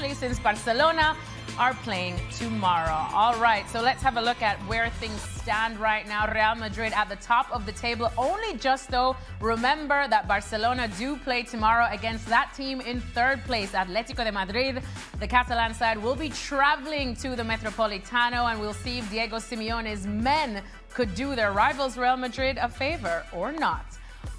especially since Barcelona are playing tomorrow. All right, so let's have a look at where things stand right now. Real Madrid at the top of the table, only just though. Remember that Barcelona do play tomorrow against that team in third place, Atletico de Madrid. The Catalan side will be traveling to the Metropolitano, and we'll see if Diego Simeone's men could do their rivals Real Madrid a favor or not.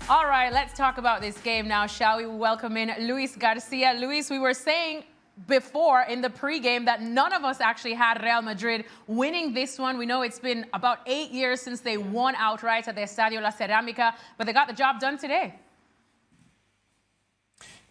All right, let's talk about this game now, shall we? Welcome in Luis Garcia. Luis, we were saying before in the pregame that none of us actually had Real Madrid winning this one. We know it's been about 8 years since they won outright at the Estadio La Cerámica, but they got the job done today.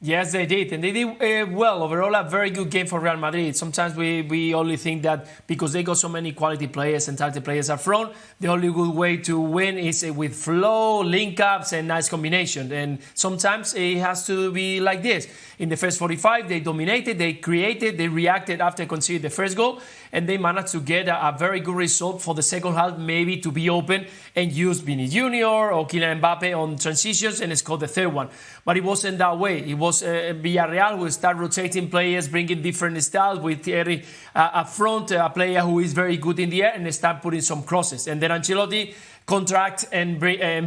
Yes, they did. And they did well. Overall, a very good game for Real Madrid. Sometimes we only think that because they got so many quality players and talented players up front, the only good way to win is with flow, link-ups, and nice combination. And sometimes it has to be like this. In the first 45, they dominated, they created, they reacted after conceding the first goal, and they managed to get a very good result for the second half, maybe to be open and use Vini Jr. or Kylian Mbappe on transitions and score the third one. But it wasn't that way. It was Villarreal who started rotating players, bringing different styles with Thierry up front, a player who is very good in the air, and start putting some crosses. And then Ancelotti contract and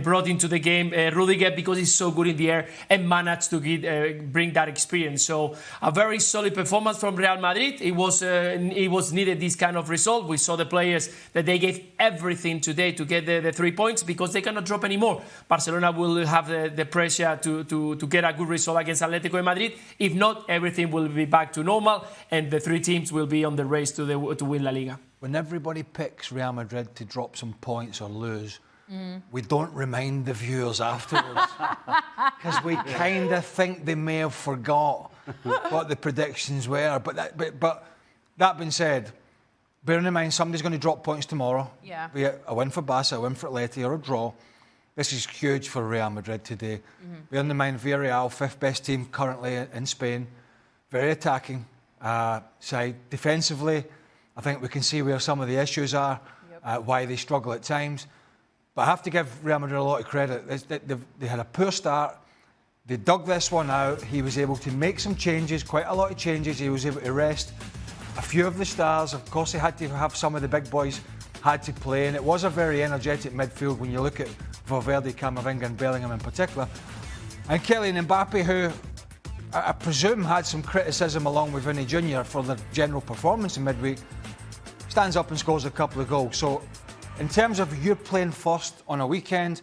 brought into the game Rudiger because he's so good in the air and managed to bring that experience. So a very solid performance from Real Madrid. It was needed this kind of result. We saw the players that they gave everything today to get the 3 points because they cannot drop anymore. Barcelona will have the pressure to get a good result against Atletico de Madrid. If not, everything will be back to normal and the three teams will be on the race to win La Liga. When everybody picks Real Madrid to drop some points or lose, we don't remind the viewers afterwards because we kind of think they may have forgot what the predictions were. But that being said, bearing in mind somebody's going to drop points tomorrow, be it a win for Barca, a win for Atleti, or a draw. This is huge for Real Madrid today. Bearing in mind Villarreal, fifth best team currently in Spain, very attacking side. Defensively, I think we can see where some of the issues are, why they struggle at times. But I have to give Real Madrid a lot of credit. They had a poor start. They dug this one out. He was able to make some changes, quite a lot of changes. He was able to rest a few of the stars. Of course, he had to have some of the big boys had to play. And it was a very energetic midfield when you look at Valverde, Camavinga and Bellingham in particular. And Kylian Mbappe, who I presume had some criticism along with Vini Jr. for their general performance in midweek, stands up and scores a couple of goals. So in terms of you playing first on a weekend,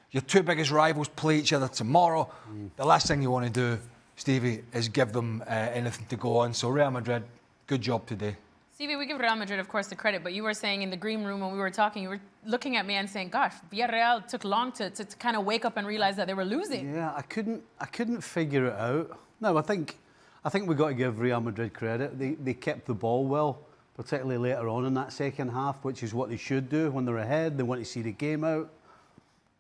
your two biggest rivals play each other tomorrow, the last thing you want to do, Stevie, is give them anything to go on. So Real Madrid, good job today. Stevie, we give Real Madrid, of course, the credit, but you were saying in the green room when we were talking, you were looking at me and saying, gosh, Villarreal took long to kind of wake up and realize that they were losing. Yeah, I couldn't figure it out. No, I think we've got to give Real Madrid credit. They kept the ball well, particularly later on in that second half, which is what they should do when they're ahead. They want to see the game out.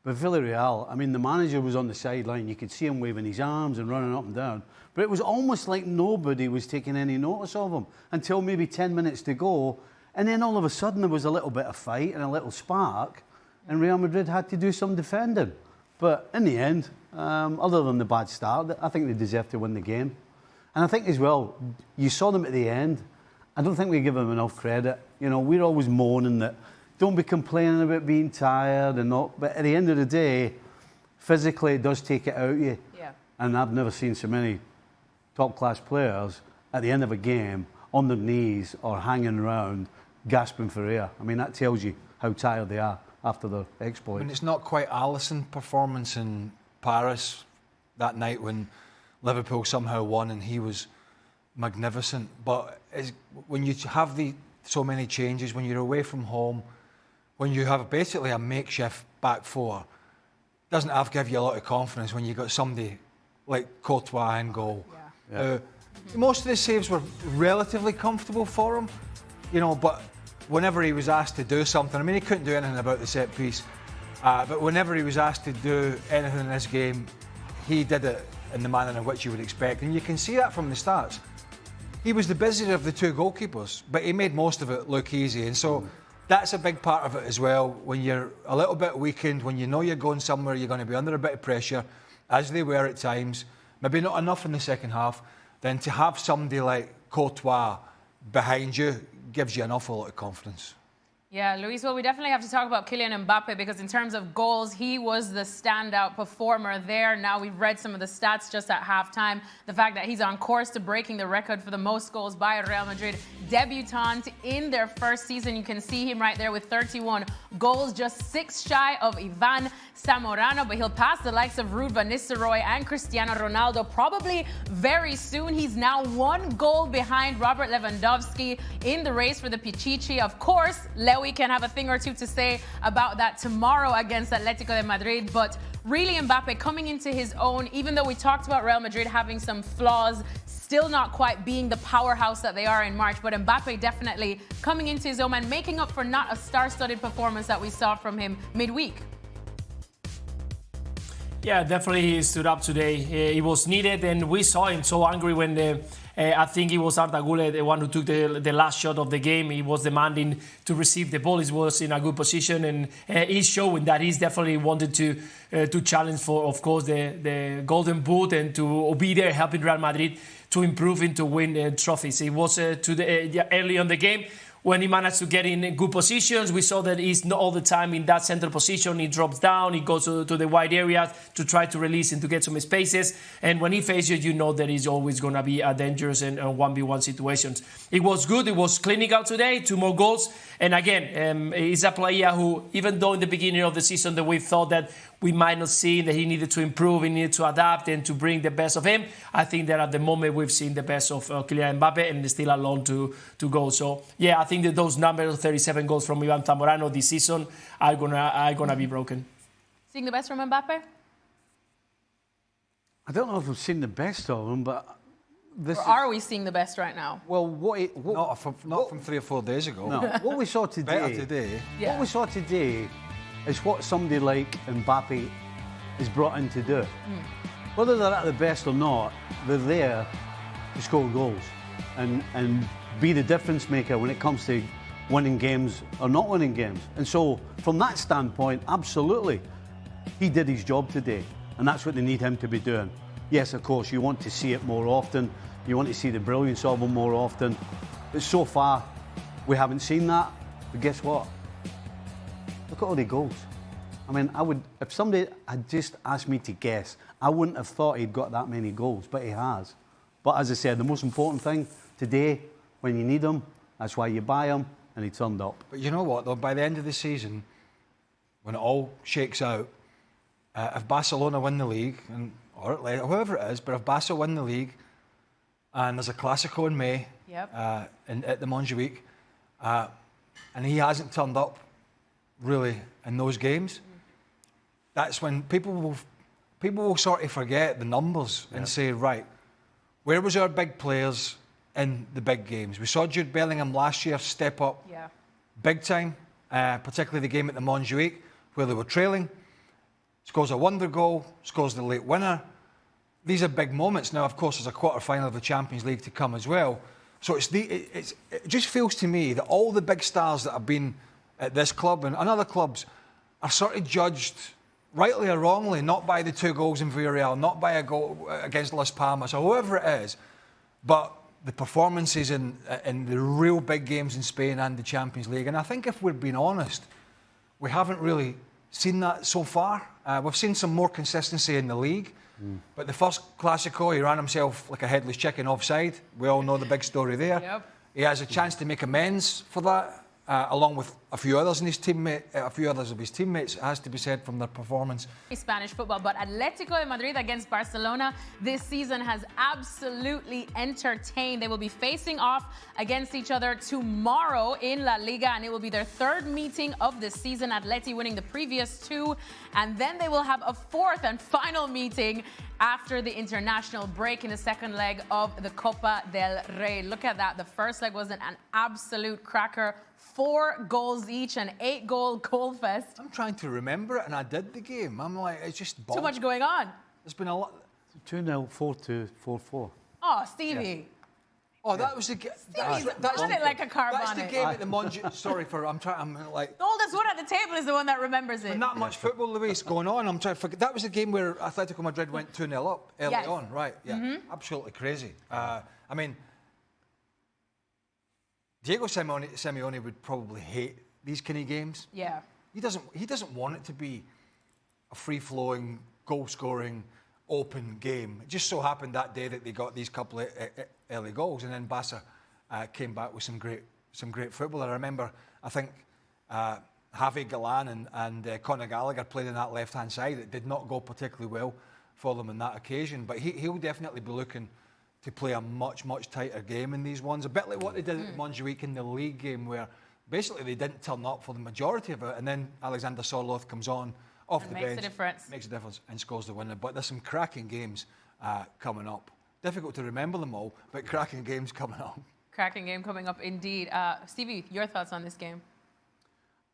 But Villarreal, I mean, the manager was on the sideline. You could see him waving his arms and running up and down. But it was almost like nobody was taking any notice of him until maybe 10 minutes to go. And then all of a sudden there was a little bit of fight and a little spark. And Real Madrid had to do some defending. But in the end, other than the bad start, I think they deserved to win the game. And I think as well, you saw them at the end. I don't think we give them enough credit. You know, we're always moaning that don't be complaining about being tired and not. But at the end of the day, physically it does take it out of you. Yeah. And I've never seen so many top-class players at the end of a game on their knees or hanging around gasping for air. I mean, that tells you how tired they are after their exploit. I mean, it's not quite Alisson's performance in Paris that night when Liverpool somehow won and he was magnificent. But when you have so many changes, when you're away from home, when you have basically a makeshift back four, doesn't have to give you a lot of confidence when you've got somebody like Courtois in goal. Yeah. Most of the saves were relatively comfortable for him, you know, but whenever he was asked to do something, I mean, he couldn't do anything about the set piece, but whenever he was asked to do anything in this game, he did it in the manner in which you would expect. And you can see that from the stats. He was the busier of the two goalkeepers, but he made most of it look easy. And so that's a big part of it as well. When you're a little bit weakened, when you know you're going somewhere, you're going to be under a bit of pressure, as they were at times, maybe not enough in the second half, then to have somebody like Courtois behind you gives you an awful lot of confidence. Yeah, Luis, well, we definitely have to talk about Kylian Mbappe because in terms of goals, he was the standout performer there. Now we've read some of the stats just at halftime. The fact that he's on course to breaking the record for the most goals by a Real Madrid debutant in their first season. You can see him right there with 31 goals, just 6 shy of Ivan Zamorano, but he'll pass the likes of Ruud van Nistelrooy and Cristiano Ronaldo probably very soon. He's now 1 goal behind Robert Lewandowski in the race for the Pichichi. Of course, we can have a thing or two to say about that tomorrow against Atletico de Madrid, but really Mbappe coming into his own, even though we talked about Real Madrid having some flaws, still not quite being the powerhouse that they are in March, but Mbappe definitely coming into his own and making up for not a star-studded performance that we saw from him midweek. Yeah, definitely he stood up today. It was needed, and we saw him so angry when I think it was Arda Güler, the one who took the last shot of the game. He was demanding to receive the ball. He was in a good position, and he's showing that he's definitely wanted to challenge for, of course, the Golden Boot and to be there helping Real Madrid to improve and to win trophies. It was early on the game when he managed to get in good positions. We saw that he's not all the time in that center position. He drops down, he goes to the wide areas to try to release and to get some spaces. And when he faces you, you know that he's always going to be a dangerous and 1v1 situations. It was good. It was clinical today. 2 more goals. And again, he's a player who, even though in the beginning of the season that we thought that we might not see that he needed to improve, he needed to adapt and to bring the best of him, I think that at the moment we've seen the best of Kylian Mbappe, and there's still a long to go. So, yeah, I think that those numbers, 37 goals from Ivan Zamorano this season, are gonna be broken. Seeing the best from Mbappe? I don't know if we've seen the best of him, but or are we seeing the best right now? Well, Not from 3 or 4 days ago. No, what we saw today. Better today. Yeah. What we saw today is what somebody like Mbappe is brought in to do. Whether they're at the best or not, they're there to score goals and be the difference maker when it comes to winning games or not winning games. And so, from that standpoint, absolutely, he did his job today, and that's what they need him to be doing. Yes, of course, you want to see it more often. You want to see the brilliance of him more often. But so far, we haven't seen that. But guess what? Look at all the goals. I mean, if somebody had just asked me to guess, I wouldn't have thought he'd got that many goals, but he has. But as I said, the most important thing today, when you need him, that's why you buy him, and he turned up. But you know what, though? By the end of the season, when it all shakes out, if Barcelona win the league, or whoever it is, but if Barca win the league, and there's a Clásico in May at the Montjuic, and he hasn't turned up really in those games, that's when people will sort of forget the numbers and say, right, where was our big players in the big games? We saw Jude Bellingham last year step up big time, particularly the game at the Montjuic, where they were trailing. Scores a wonder goal, scores the late winner. These are big moments. Now, of course, there's a quarter-final of the Champions League to come as well. So it just feels to me that all the big stars that have been at this club and other clubs are sort of judged, rightly or wrongly, not by the 2 goals in Villarreal, not by a goal against Las Palmas or whoever it is, but the performances in the real big games in Spain and the Champions League. And I think if we're being honest, we haven't really seen that so far. We've seen some more consistency in the league, but the first Clásico, he ran himself like a headless chicken offside. We all know the big story there. Yep. He has a chance to make amends for that, along with a few others of his teammates, it has to be said, from their performance. Spanish football, but Atletico de Madrid against Barcelona this season has absolutely entertained. They will be facing off against each other tomorrow in La Liga, and it will be their 3rd meeting of the season. Atleti winning the previous 2, and then they will have a 4th and final meeting after the international break in the 2nd leg of the Copa del Rey. Look at that. The first leg was an absolute cracker. 4 goals each, an 8-goal goal fest. I'm trying to remember it, and I did the game. I'm like, it's just too much going on. There's been a lot. 2-0, 4-2, 4-4. Oh, Stevie. Yeah. Oh, that was the game. That's it like a car That's bonnet. the game at the Montjuic. Sorry for. I'm like. The oldest one at the table is the one that remembers it. And not much football, Luis, going on. I'm trying to forget. That was the game where Atletico Madrid went 2-0 up early on, right? Yeah, absolutely crazy. I mean, Diego Simeone would probably hate these kind of games. Yeah. He doesn't want it to be a free-flowing, goal-scoring, open game. It just so happened that day that they got these couple of early goals, and then Barca came back with some great football. I remember, I think Javi Galan and Conor Gallagher played on that left-hand side. It did not go particularly well for them on that occasion, but he'll definitely be looking to play a much tighter game in these ones. A bit like what they did at Montjuic in the league game, where basically they didn't turn up for the majority of it, and then Alexander Sorloth comes on off the bench. Makes a difference. And scores the winner. But there's some cracking games coming up. Difficult to remember them all, but cracking games coming up. Cracking game coming up indeed. Stevie, your thoughts on this game?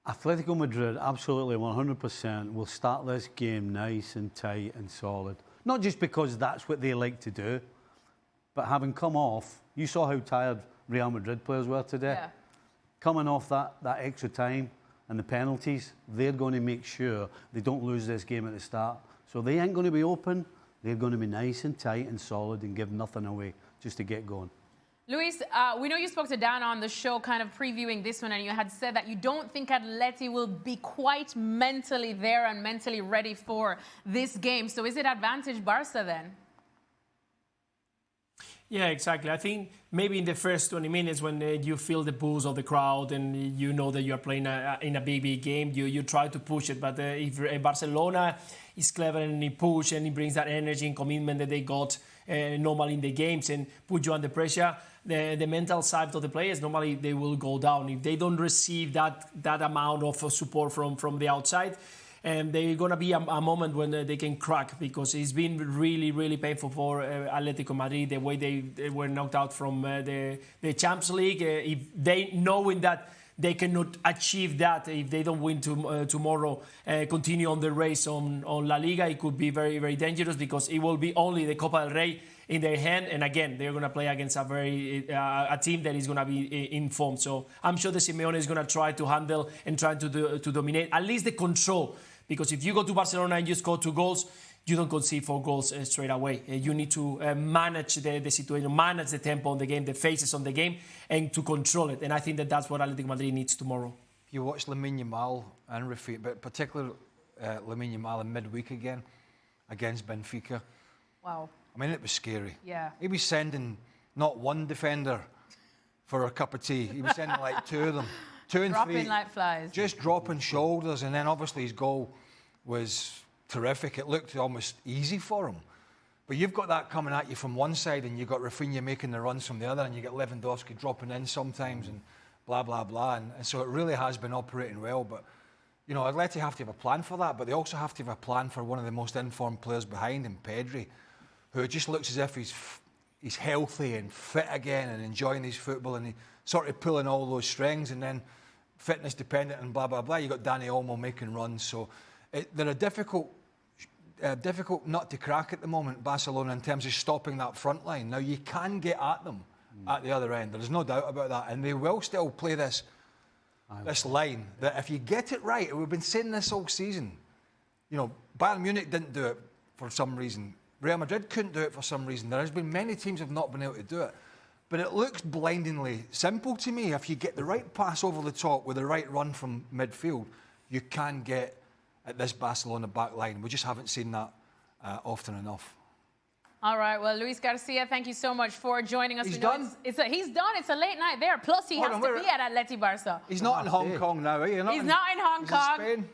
Atletico Madrid, absolutely 100%, will start this game nice and tight and solid. Not just because that's what they like to do, but having come off, you saw how tired Real Madrid players were today. Yeah. Coming off that extra time and the penalties, they're going to make sure they don't lose this game at the start. So they ain't going to be open. They're going to be nice and tight and solid and give nothing away just to get going. Luis, we know you spoke to Dan on the show kind of previewing this one, and you had said that you don't think Atleti will be quite mentally there and mentally ready for this game. So is it advantage Barca then? Yeah, exactly. I think maybe in the first 20 minutes when you feel the boost of the crowd and you know that you're playing in a big game, you try to push it. But if Barcelona is clever and he push and he brings that energy and commitment that they got normally in the games and put you under pressure, the mental side of the players, normally they will go down. If they don't receive that amount of support from the outside, and they're going to be a moment when they can crack, because it's been really painful for Atletico Madrid, the way they were knocked out from the Champions League. If they knowing that they cannot achieve that, if they don't win tomorrow, continue on the race on La Liga, it could be very dangerous, because it will be only the Copa del Rey in their hand, and again they're going to play against a team that is going to be in form. So I'm sure the Simeone is going to try to handle and try to dominate at least the control. Because if you go to Barcelona and you score 2 goals, you don't concede 4 goals straight away. You need to manage the situation, manage the tempo on the game, the phases on the game, and to control it. And I think that's what Atletico Madrid needs tomorrow. If you watch Lamine Yamal and Rafi, but particularly Lamine Yamal in midweek again against Benfica. Wow. I mean, it was scary. Yeah. He was sending not one defender for a cup of tea. He was sending like 2 of them. 2 and 3. Dropping like flies. Just dropping shoulders, and then obviously his goal was terrific. It looked almost easy for him. But you've got that coming at you from one side, and you've got Rafinha making the runs from the other, and you get Lewandowski dropping in sometimes, and blah. And so it really has been operating well. But, you know, Atleti have to have a plan for that, but they also have to have a plan for one of the most informed players behind him, Pedri, who just looks as if he's healthy and fit again and enjoying his football, and he sort of pulling all those strings, and then fitness dependent and blah. You've got Dani Olmo making runs. So they're a difficult nut to crack at the moment, Barcelona, in terms of stopping that front line. Now, you can get at them at the other end. There's no doubt about that. And they will still play this line that if you get it right, and we've been saying this all season, you know, Bayern Munich didn't do it for some reason. Real Madrid couldn't do it for some reason. There has been many teams have not been able to do it. But it looks blindingly simple to me. If you get the right pass over the top with the right run from midfield, you can get at this Barcelona back line. We just haven't seen that often enough. All right, well, Luis Garcia, thank you so much for joining us. He's done? He's done. It's a late night there. Plus, he has to be at Atleti Barca. He's not in Hong Kong now, are you? He's not in Hong Kong. In Spain?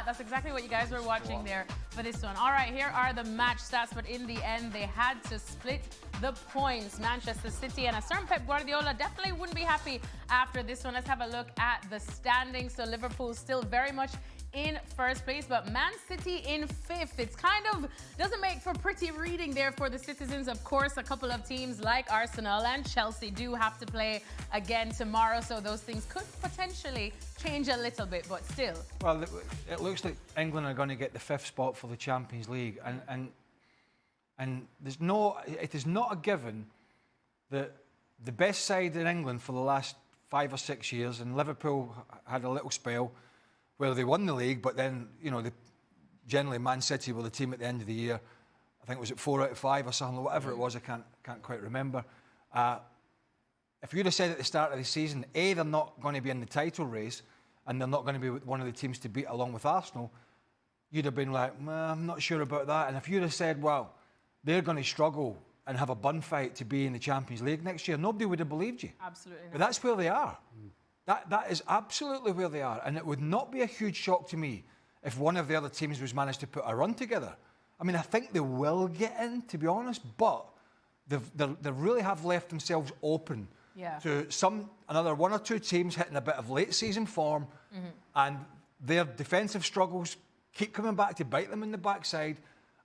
That's exactly what you guys were watching there for this one. All right, here are the match stats, but in the end, they had to split the points. Manchester City and a certain Pep Guardiola definitely wouldn't be happy after this one. Let's have a look at the standings. So Liverpool still very much in first place, but Man City in 5th. It's kind of doesn't make for pretty reading there for the citizens. Of course, a couple of teams like Arsenal and Chelsea do have to play again tomorrow, so those things could potentially change a little bit, but still. Well, it looks like England are going to get the 5th spot for the Champions League, and it is not a given that the best side in England for the last 5 or 6 years, and Liverpool had a little spell where they won the league, but then, you know, generally Man City were the team at the end of the year. I think it was at 4 out of 5 or something, or whatever it was. I can't quite remember. if you'd have said at the start of the season, A, they're not going to be in the title race and they're not going to be one of the teams to beat along with Arsenal, you'd have been like, I'm not sure about that. And if you'd have said, well, they're going to struggle and have a bun fight to be in the Champions League next year, nobody would have believed you. Absolutely not. But that's where they are. That is absolutely where they are. And it would not be a huge shock to me if one of the other teams was managed to put a run together. I mean, I think they will get in, to be honest, but they really have left themselves open to another one or two teams hitting a bit of late season form, and their defensive struggles keep coming back to bite them in the backside,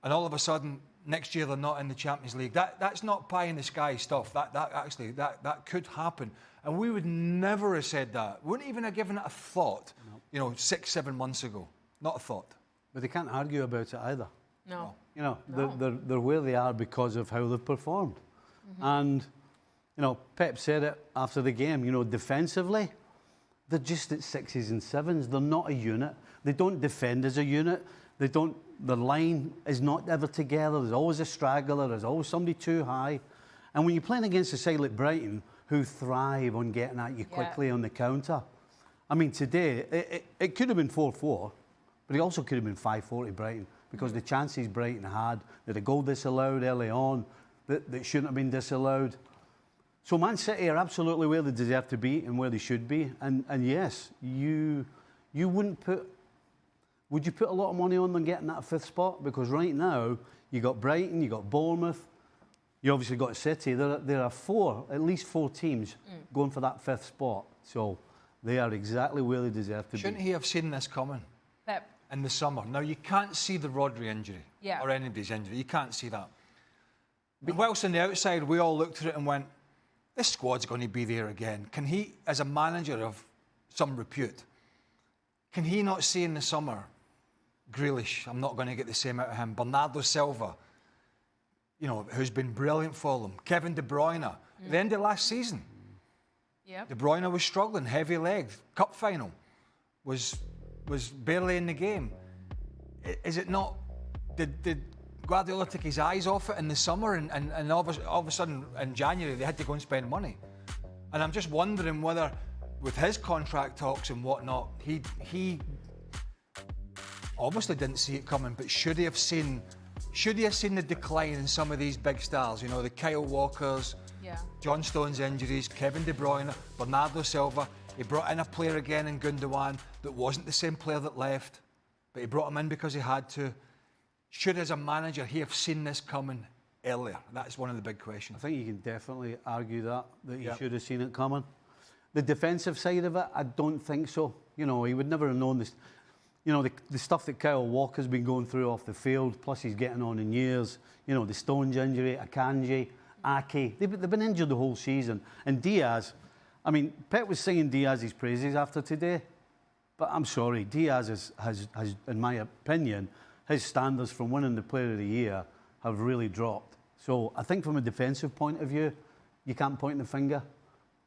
and all of a sudden next year they're not in the Champions League. That's not pie in the sky stuff. That could happen, and we would never have said that. We wouldn't even have given it a thought. No. 6-7 months ago, not a thought. But they can't argue about it either. No. They're where they are because of how they've performed. And, Pep said it after the game, defensively, they're just at 6s and 7s. They're not a unit. They don't defend as a unit. The line is not ever together. There's always a straggler. There's always somebody too high. And when you're playing against a side like Brighton, who thrive on getting at you quickly on the counter, I mean, today, it could have been 4-4, but it also could have been 5-4 to Brighton, because the chances Brighton had, that a goal disallowed early on, that shouldn't have been disallowed. So Man City are absolutely where they deserve to be and where they should be. And yes, you wouldn't put... Would you put a lot of money on them getting that 5th spot? Because right now, you got Brighton, you got Bournemouth, you obviously got City. There are at least four teams going for that 5th spot. So they are exactly where they deserve to be. Shouldn't he have seen this coming? Pep. In the summer. Now, you can't see the Rodri injury or anybody's injury. You can't see that. But whilst on the outside, we all looked at it and went, this squad's going to be there again. Can he, as a manager of some repute, can he not see in the summer, Grealish, I'm not going to get the same out of him, Bernardo Silva, who's been brilliant for them, Kevin De Bruyne, at the end of last season, De Bruyne was struggling, heavy legged, cup final, was barely in the game. Is it not? Did Guardiola take his eyes off it in the summer, and all of a sudden in January they had to go and spend money? And I'm just wondering whether, with his contract talks and whatnot, he obviously didn't see it coming. But should he have seen the decline in some of these big stars? The Kyle Walkers, John Stones injuries, Kevin De Bruyne, Bernardo Silva. He brought in a player again in Gundogan that wasn't the same player that left, but he brought him in because he had to. Should, as a manager, he have seen this coming earlier? That's one of the big questions. I think you can definitely argue that he should have seen it coming. The defensive side of it, I don't think so. He would never have known this. The stuff that Kyle Walker's been going through off the field, plus he's getting on in years. The Stones injury, Akanji, Ake. They've been injured the whole season. And Diaz... I mean, Pep was singing Diaz's praises after today, but I'm sorry, Diaz has, in my opinion, his standards from winning the Player of the Year have really dropped. So I think from a defensive point of view, you can't point the finger,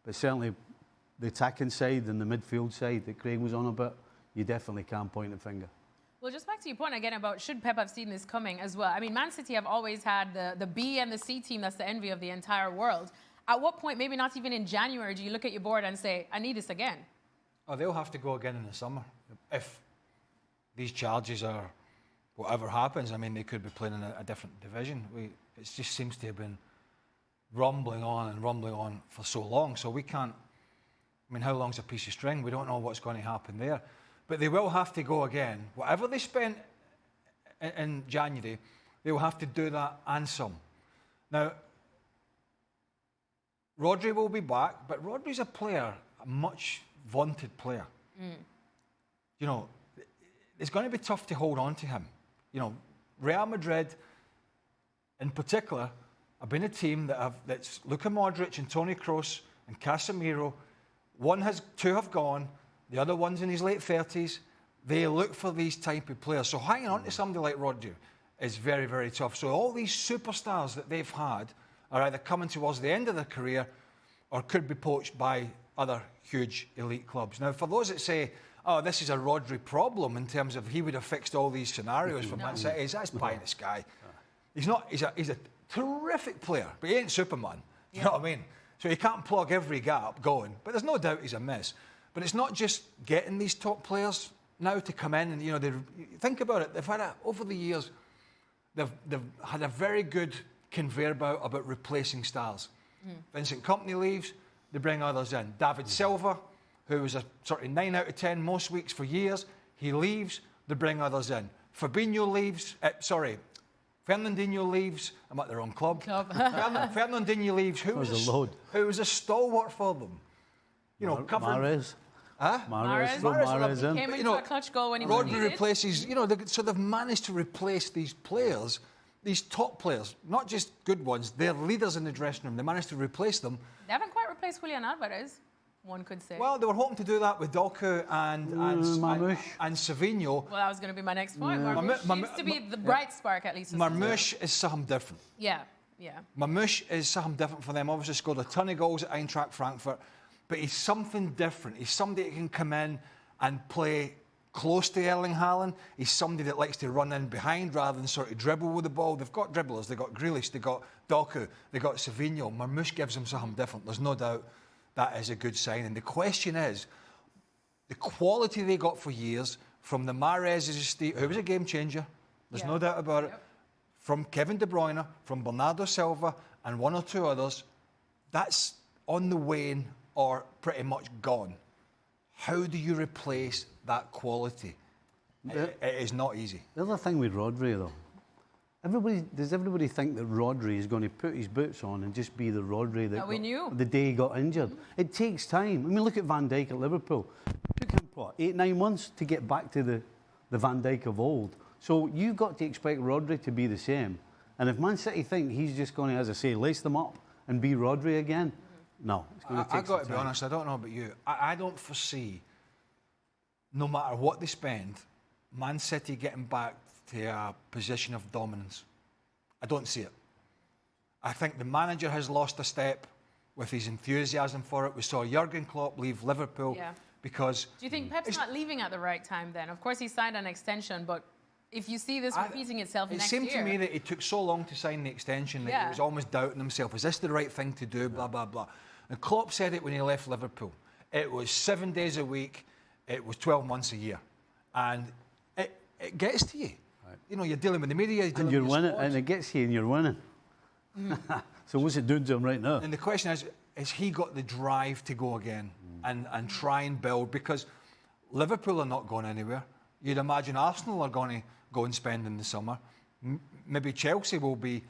but certainly the attacking side and the midfield side that Craig was on about, you definitely can't point the finger. Well, just back to your point again about should Pep have seen this coming as well. I mean, Man City have always had the B and the C team that's the envy of the entire world. At what point, maybe not even in January, do you look at your board and say, I need this again? Oh, they'll have to go again in the summer. If these charges are whatever happens, I mean, they could be playing in a different division. It just seems to have been rumbling on for so long. So we can't, I mean, how long's a piece of string? We don't know what's going to happen there. But they will have to go again. Whatever they spent in January, they will have to do that and some. Now, Rodri will be back, but Rodri's a player, a much vaunted player. It's going to be tough to hold on to him. Real Madrid, in particular, have been a team that's Luka Modric and Toni Kroos and Casemiro. Two have gone. The other one's in his late 30s. They look for these type of players. So hanging on to somebody like Rodri is very, very tough. So all these superstars that they've had are either coming towards the end of their career or could be poached by other huge elite clubs. Now, for those that say, oh, this is a Rodri problem in terms of he would have fixed all these scenarios for Man City, that's pie in the sky. He's not. He's a terrific player, but he ain't Superman. You know what I mean? So he can't plug every gap going. But there's no doubt he's a miss. But it's not just getting these top players now to come in and, you know, think about it. They've had over the years, they've had a very good conveyor belt about replacing stars. Vincent Kompany leaves, they bring others in. David Silva, who was a sort of 9 out of 10 most weeks for years, he leaves, they bring others in. Fabinho leaves, Fernandinho leaves. I'm at the wrong club. Fernandinho leaves, who was a stalwart for them. You know, Mahrez. Huh? Mahrez in. Came into a clutch goal when he Rodri replaces, you know, so they've managed to replace these players, these top players, not just good ones, they're leaders in the dressing room. They managed to replace them. They haven't quite replaced Julian Alvarez, one could say. Well, they were hoping to do that with Doku and Savinho. Well, that was going to be my next point. Marmoush seems to be the bright spark, at least. Marmoush is something different. Yeah. Marmoush is something different for them. Obviously scored a ton of goals at Eintracht Frankfurt, but he's something different. He's somebody that can come in and play close to Erling Haaland. He's somebody that likes to run in behind rather than sort of dribble with the ball. They've got dribblers. They've got Grealish. They've got Doku. They've got Savinho. Marmoush gives them something different. There's no doubt that is a good sign. And the question is, the quality they got for years from the Mahrez's, who was a game changer, there's no doubt about it, from Kevin De Bruyne, from Bernardo Silva, and one or two others, that's on the wane or pretty much gone. How do you replace that quality? It is not easy. The other thing with Rodri, though, does everybody think that Rodri is going to put his boots on and just be the Rodri that we knew the day he got injured? It takes time. I mean, look at Van Dijk at Liverpool. It took him, what, 8-9 months to get back to the Van Dijk of old. So you've got to expect Rodri to be the same. And if Man City think he's just going to, as I say, lace them up and be Rodri again, no, it's going to take I've got to be honest, I don't know about you. I don't foresee, no matter what they spend, Man City getting back to a position of dominance. I don't see it. I think the manager has lost a step with his enthusiasm for it. We saw Jurgen Klopp leave Liverpool because... Do you think Pep's not leaving at the right time then? Of course, he signed an extension, but if you see this repeating itself next year... It seemed to me that it took so long to sign the extension that he was almost doubting himself. Is this the right thing to do? Blah, blah, blah. And Klopp said it when he left Liverpool. It was 7 days a week. It was 12 months a year. And it gets to you. Right. You know, you're dealing with the media. And you're winning, and it gets you and you're winning. So what's it doing to him right now? And the question is he got the drive to go again and try and build? Because Liverpool are not going anywhere. You'd imagine Arsenal are going to go and spend in the summer. Maybe Chelsea will be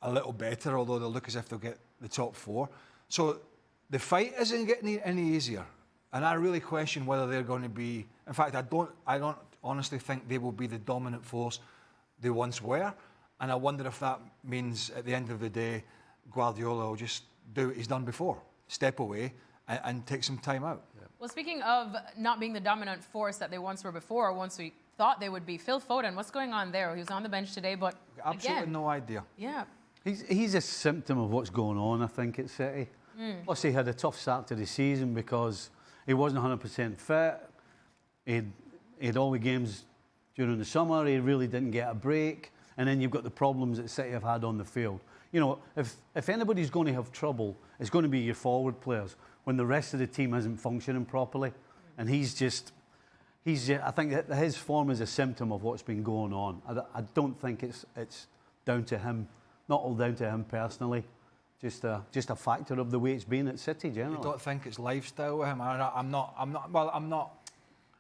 a little better, although they'll look as if they'll get the top four. So the fight isn't getting any easier. And I really question whether they're going to be... In fact, I don't honestly think they will be the dominant force they once were. And I wonder if that means, at the end of the day, Guardiola will just do what he's done before. Step away and take some time out. Yeah. Well, speaking of not being the dominant force that they once were before, once we thought they would be, Phil Foden, what's going on there? He was on the bench today, but absolutely no idea. Yeah. He's a symptom of what's going on, I think, at City. Plus, he had a tough start to the season because he wasn't 100% fit. He had all the games during the summer. He really didn't get a break. And then you've got the problems that City have had on the field. You know, if anybody's going to have trouble, it's going to be your forward players when the rest of the team isn't functioning properly. And he's just I think that his form is a symptom of what's been going on. I don't think it's down to him, not all down to him personally. Just a factor of the way it's been at City generally. You don't think it's lifestyle with him? I'm not.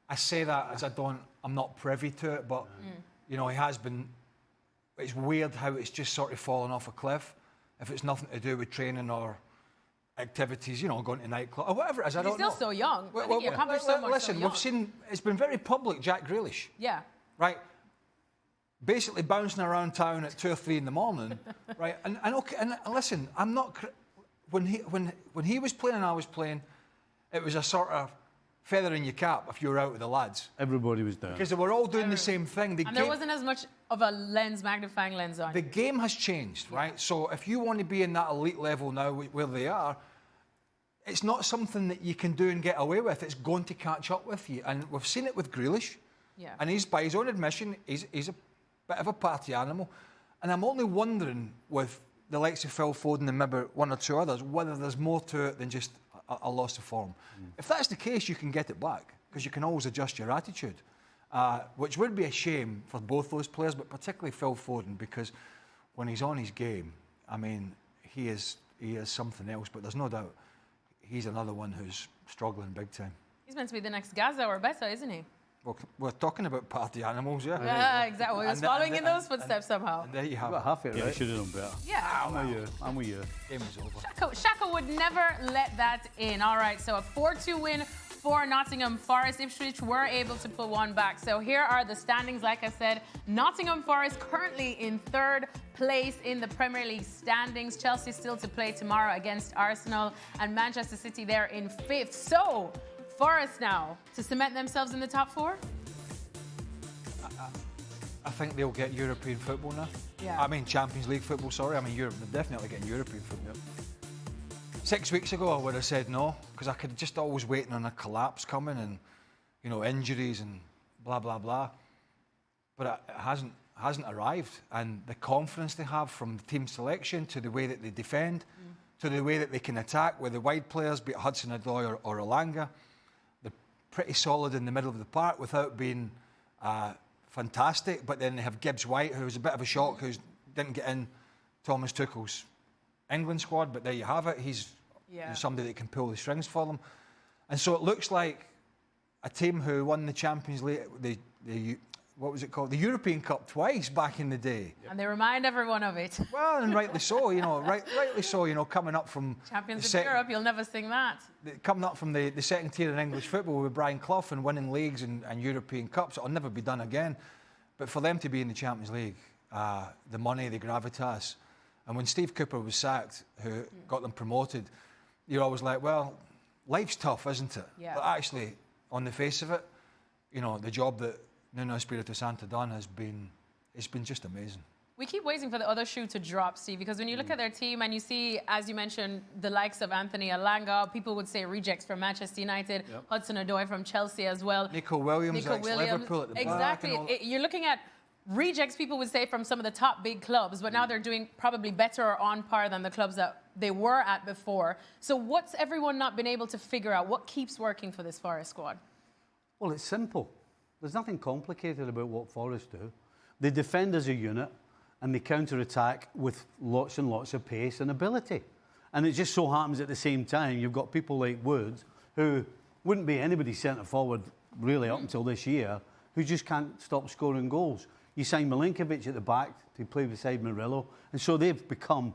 I say that as I'm not privy to it, but you know, he has been. It's weird how it's just sort of fallen off a cliff. If it's nothing to do with training or activities, you know, going to nightclub or whatever it is, I don't know. He's still so young. I think he accomplished so much. Listen, so young. we've seen. It's been very public. Jack Grealish. Yeah. Right. Basically bouncing around town at 2 or 3 in the morning, right? And listen, I'm not. When he was playing and I was playing, it was a sort of feather in your cap if you were out with the lads. Everybody was down. Because they were all doing the same thing. And there wasn't as much of a magnifying lens on. The game has changed, right? So if you want to be in that elite level now where they are, it's not something that you can do and get away with. It's going to catch up with you. And we've seen it with Grealish. Yeah. And he's, by his own admission, he's a bit of a party animal. And I'm only wondering with the likes of Phil Foden and maybe one or two others, whether there's more to it than just a loss of form. If that's the case, you can get it back because you can always adjust your attitude, which would be a shame for both those players, but particularly Phil Foden, because when he's on his game, I mean, he is something else, but there's no doubt he's another one who's struggling big time. He's meant to be the next Gaza or better, isn't he? Well, we're talking about party animals, yeah. Yeah, exactly. He was following in those footsteps somehow. And there you have Got it. half it Yeah, right. he should have done better. Yeah. I'm with you. Game is over. Shaka would never let that in. All right, so a 4-2 win for Nottingham Forest. Ipswich were able to put one back. So here are the standings. Like I said, Nottingham Forest currently in third place in the Premier League standings. Chelsea still to play tomorrow against Arsenal, and Manchester City there in fifth. So Forest now to cement themselves in the top four? I think they'll get European football now. Yeah. I mean, Champions League football, sorry. I mean, Europe. They're definitely getting European football. 6 weeks ago, I would have said no, because I could just always waiting on a collapse coming and, you know, injuries and blah, blah, blah. But it hasn't arrived. And the confidence they have from the team selection to the way that they defend, to the way that they can attack with the wide players, be it Hudson-Odoi or Elanga, they're pretty solid in the middle of the park without being fantastic. But then they have Gibbs-White, who's a bit of a shock, who didn't get in Thomas Tuchel's England squad, but there you have it. He's somebody that can pull the strings for them. And so it looks like a team who won the Champions League, the what was it called? The European Cup twice back in the day. And they remind everyone of it. Well, and rightly so, you know, rightly so, you know, coming up from Champions of Europe, you'll never sing that. Coming up from the second tier in English football with Brian Clough and winning leagues and European Cups, it'll never be done again. But for them to be in the Champions League, the money, the gravitas, and when Steve Cooper was sacked, who got them promoted, you're always like, well, life's tough, isn't it? Yeah. But actually, on the face of it, you know, the job that Nuno Espirito Santo done it's been just amazing. We keep waiting for the other shoe to drop, Steve, because when you look at their team and you see, as you mentioned, the likes of Anthony Elanga, people would say rejects from Manchester United, Hudson-Odoi from Chelsea as well. Nico Williams, Liverpool at the back. Exactly. You're looking at rejects, people would say, from some of the top big clubs, but now they're doing probably better or on par than the clubs that they were at before. So what's everyone not been able to figure out? What keeps working for this Forest squad? Well, it's simple. There's nothing complicated about what Forest do. They defend as a unit and they counter-attack with lots and lots of pace and ability. And it just so happens at the same time you've got people like Woods, who wouldn't be anybody's centre-forward really up until this year, who just can't stop scoring goals. You sign Milinkovic at the back to play beside Murillo, and so they've become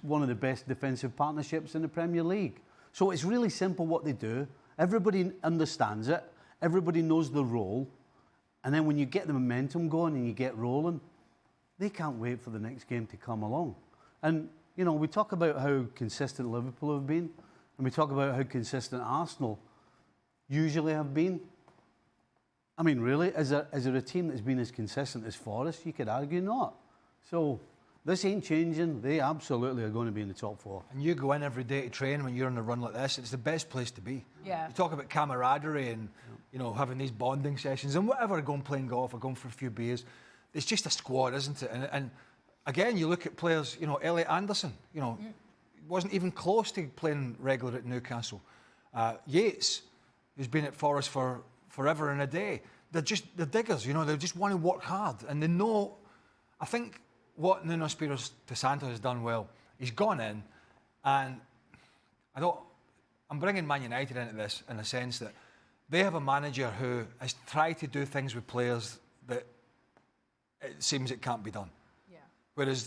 one of the best defensive partnerships in the Premier League. So it's really simple what they do. Everybody understands it. Everybody knows the role. And then when you get the momentum going and you get rolling, they can't wait for the next game to come along. And, you know, we talk about how consistent Liverpool have been, and we talk about how consistent Arsenal usually have been. I mean, really, is there a team that's been as consistent as Forest? You could argue not. So this ain't changing. They absolutely are going to be in the top four. And you go in every day to train when you're on a run like this, it's the best place to be. Yeah. You talk about camaraderie and, you know, having these bonding sessions and whatever, going playing golf or going for a few beers. It's just a squad, isn't it? And again, you look at players, you know, Elliot Anderson, you know, wasn't even close to playing regular at Newcastle. Yates, who's been at Forest for forever and a day. They're diggers, you know, they just want to work hard. And they know, I think what Nuno Espirito Santo has done well, he's gone in and I'm bringing Man United into this in a sense that they have a manager who has tried to do things with players that it seems it can't be done. Yeah. Whereas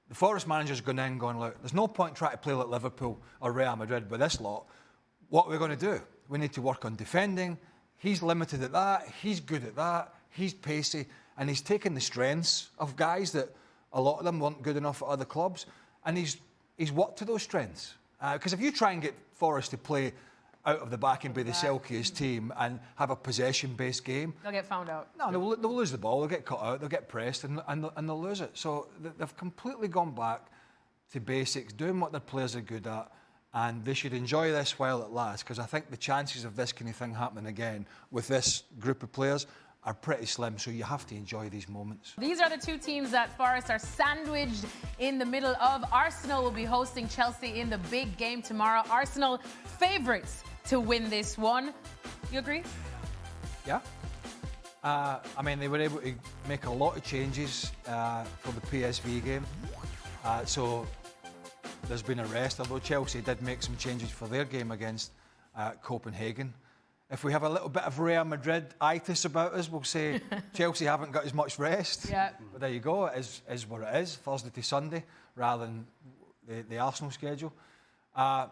the Forest manager's gone in going, look, there's no point trying to play like Liverpool or Real Madrid with this lot. What are we going to do? We need to work on defending. He's limited at that. He's good at that. He's pacey. And he's taken the strengths of guys that a lot of them weren't good enough at other clubs. And he's worked to those strengths. Because if you try and get Forest to play out of the back and be the silkiest team and have a possession-based game, They'll get found out. No, they'll lose the ball. They'll get cut out. They'll get pressed and they'll lose it. So they've completely gone back to basics, doing what their players are good at. And they should enjoy this while it lasts, because I think the chances of this kind of thing happening again with this group of players are pretty slim, so you have to enjoy these moments. These are the two teams that Forest are sandwiched in the middle of. Arsenal will be hosting Chelsea in the big game tomorrow. Arsenal favourites to win this one. You agree? Yeah. I mean, they were able to make a lot of changes for the PSV game. So there's been a rest, although Chelsea did make some changes for their game against Copenhagen. If we have a little bit of Real Madrid-itis about us, we'll say Chelsea haven't got as much rest. Yeah. But there you go, it is what it is, Thursday to Sunday, rather than the Arsenal schedule. But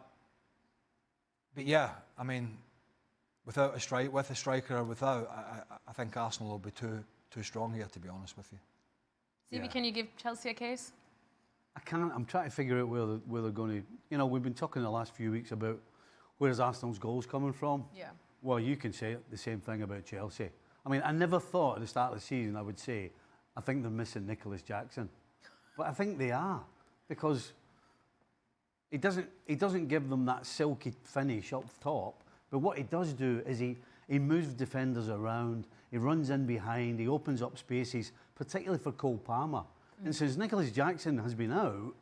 yeah, I mean, with a striker or without, I think Arsenal will be too strong here, to be honest with you. Stevie, can you give Chelsea a case? I can't. I'm trying to figure out where they're going to. You know, we've been talking the last few weeks about where's Arsenal's goals coming from. Yeah. Well, you can say the same thing about Chelsea. I mean, I never thought at the start of the season I would say I think they're missing Nicholas Jackson, but I think they are, because he doesn't give them that silky finish up top. But what he does do is he moves defenders around. He runs in behind. He opens up spaces, particularly for Cole Palmer. And since Nicholas Jackson has been out,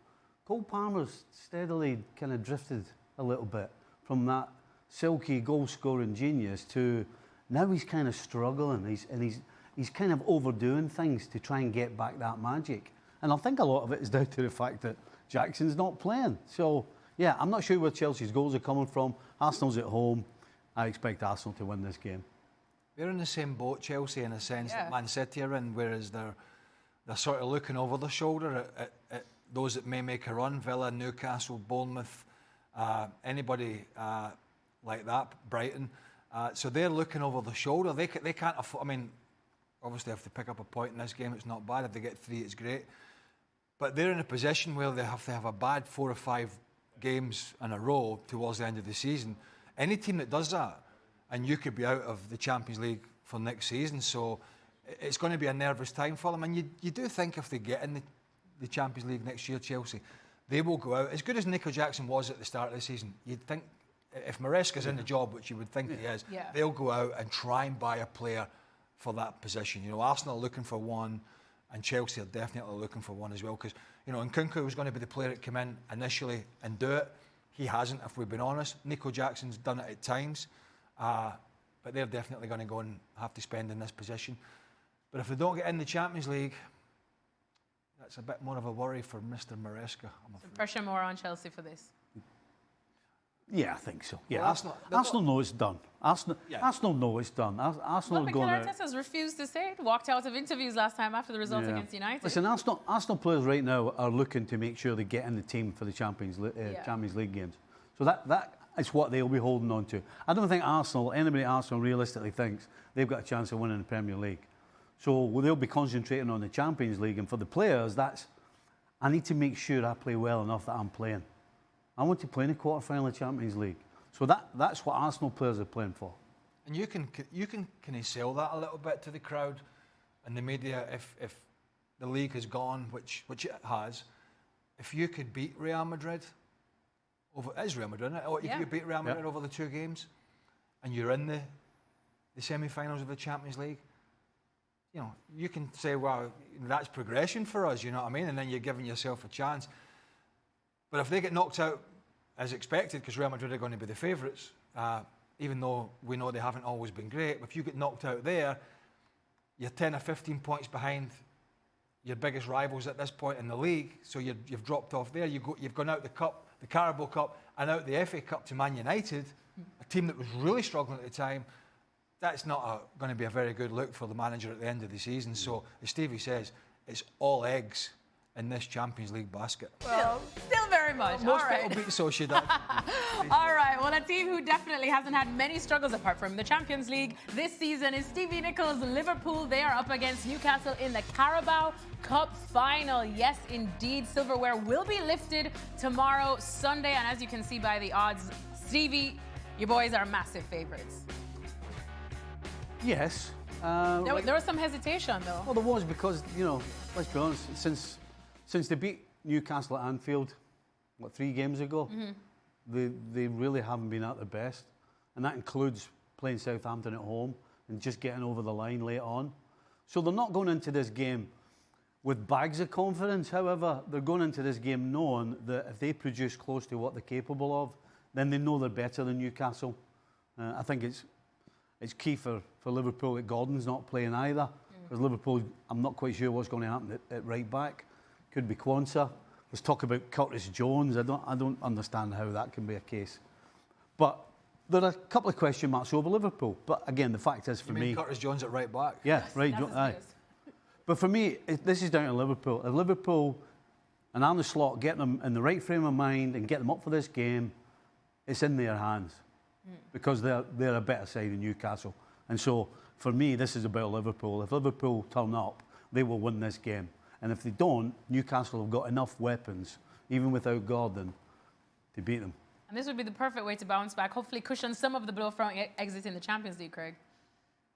Cole Palmer's steadily kind of drifted a little bit from that silky goal-scoring genius to now he's kind of struggling. He's kind of overdoing things to try and get back that magic. And I think a lot of it is down to the fact that Jackson's not playing. So, yeah, I'm not sure where Chelsea's goals are coming from. Arsenal's at home. I expect Arsenal to win this game. They're in the same boat, Chelsea, in a sense that Man City are in, whereas they're sort of looking over their shoulder at those that may make a run. Villa, Newcastle, Bournemouth, anybody like that, Brighton. So they're looking over their shoulder. They can't afford, I mean, obviously if they pick up a point in this game, it's not bad. If they get 3, it's great. But they're in a position where they have to have a bad 4 or 5 games in a row towards the end of the season. Any team that does that, and you could be out of the Champions League for next season. So it's going to be a nervous time for them. And you do think if they get in the Champions League next year, Chelsea, they will go out. As good as Nico Jackson was at the start of the season, you'd think if Maresca's in the job, which you would think he is, they'll go out and try and buy a player for that position. You know, Arsenal are looking for one, and Chelsea are definitely looking for one as well. Because, you know, Nkunku was going to be the player that came in initially and do it. He hasn't, if we've been honest. Nico Jackson's done it at times. But they're definitely going to go and have to spend in this position. But if they don't get in the Champions League, that's a bit more of a worry for Mr. Maresca. Pressure more on Chelsea for this. Yeah, I think so. Yeah, well, Arsenal know it's done. Arsenal know it's done. Arsenal Mikel Arteta's refused to say it. Walked out of interviews last time after the result against United. Listen, Arsenal players right now are looking to make sure they get in the team for the Champions League games. So that is what they'll be holding on to. I don't think anybody at Arsenal realistically thinks they've got a chance of winning the Premier League. So they'll be concentrating on the Champions League. And for the players, I need to make sure I play well enough that I'm playing. I want to play in the quarter-final of Champions League. So that's what Arsenal players are playing for. And you can kind of sell that a little bit to the crowd and the media if the league has gone, which it has. If you could beat Real Madrid, it is Real Madrid, isn't it? If you could beat Real Madrid over the 2 games and you're in the semi-finals of the Champions League, you know, you can say, well, that's progression for us, you know what I mean? And then you're giving yourself a chance. But if they get knocked out as expected, because Real Madrid are going to be the favourites, even though we know they haven't always been great, if you get knocked out there, you're 10 or 15 points behind your biggest rivals at this point in the league, so you've dropped off there. You've gone out the Cup, the Carabao Cup, and out the FA Cup to Man United, a team that was really struggling at the time. That's not going to be a very good look for the manager at the end of the season. So, as Stevie says, it's all eggs in this Champions League basket. Well, still very much. Most all right. people beat Sociedad. All right. Well, a team who definitely hasn't had many struggles apart from the Champions League this season is Stevie Nicholls' Liverpool. They are up against Newcastle in the Carabao Cup Final. Yes, indeed. Silverware will be lifted tomorrow, Sunday. And as you can see by the odds, Stevie, your boys are massive favourites. Yes. There was some hesitation, though. Well, there was because, you know, let's be honest, since they beat Newcastle at Anfield, 3 games ago, they really haven't been at their best. And that includes playing Southampton at home and just getting over the line late on. So they're not going into this game with bags of confidence. However, they're going into this game knowing that if they produce close to what they're capable of, then they know they're better than Newcastle. I think it's key for Liverpool that Gordon's not playing either. Because Liverpool, I'm not quite sure what's going to happen at right back. Could be Quansah. Let's talk about Curtis Jones. I don't understand how that can be a case. But there are a couple of question marks over Liverpool. But again, the fact is for me... Curtis Jones at right back? Yeah, right. Aye. But for me, this is down to Liverpool. If Liverpool and Arne Slot get them in the right frame of mind and get them up for this game, it's in their hands. Because they're a better side than Newcastle. And so, for me, this is about Liverpool. If Liverpool turn up, they will win this game. And if they don't, Newcastle have got enough weapons, even without Gordon, to beat them. And this would be the perfect way to bounce back, hopefully cushion some of the blow from exiting the Champions League, Craig.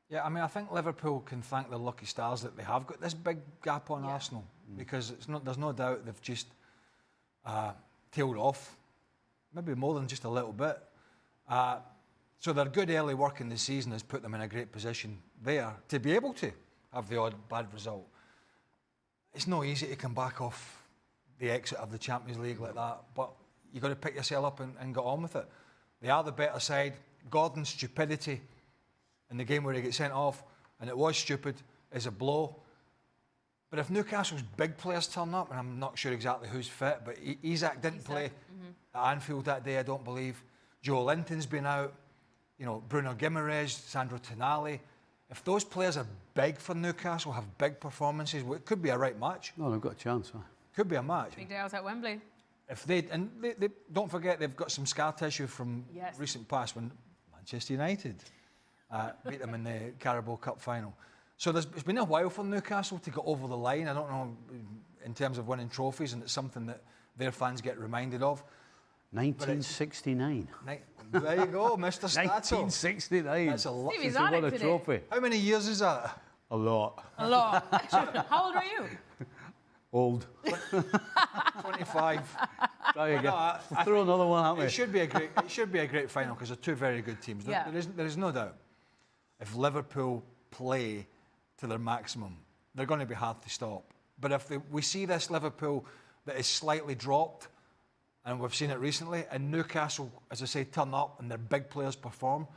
Yeah, I mean, I think Liverpool can thank their lucky stars that they have got this big gap on Arsenal, because there's no doubt they've just tailed off, maybe more than just a little bit. So their good early work in the season has put them in a great position there to be able to have the odd bad result. It's not easy to come back off the exit of the Champions League like that, but you've got to pick yourself up and get on with it. They are the better side. Gordon's stupidity in the game where he gets sent off, and it was stupid, is a blow. But if Newcastle's big players turn up, and I'm not sure exactly who's fit, but Isak didn't play at Anfield that day, I don't believe. Joe Linton's been out. You know, Bruno Guimaraes, Sandro Tonali. If those players are big for Newcastle, have big performances, well, it could be a right match. No, they've got a chance. Huh? Could be a match. Big day out at Wembley. If they don't forget, they've got some scar tissue from recent past when Manchester United beat them in the Carabao Cup Final. So it's been a while for Newcastle to get over the line. I don't know in terms of winning trophies, and it's something that their fans get reminded of. 1969. There you go, Mr. Stato. 1969. That's a lot. Stevie's on it today. Trophy. How many years is that? A lot. A lot. How old are you? Old. 25. Try again. Throw another one at me. It should be a great final because they're two very good teams. Yeah. There is no doubt. If Liverpool play to their maximum, they're going to be hard to stop. But if we see this Liverpool that is slightly dropped, and we've seen it recently, and Newcastle, as I say, turn up and their big players perform,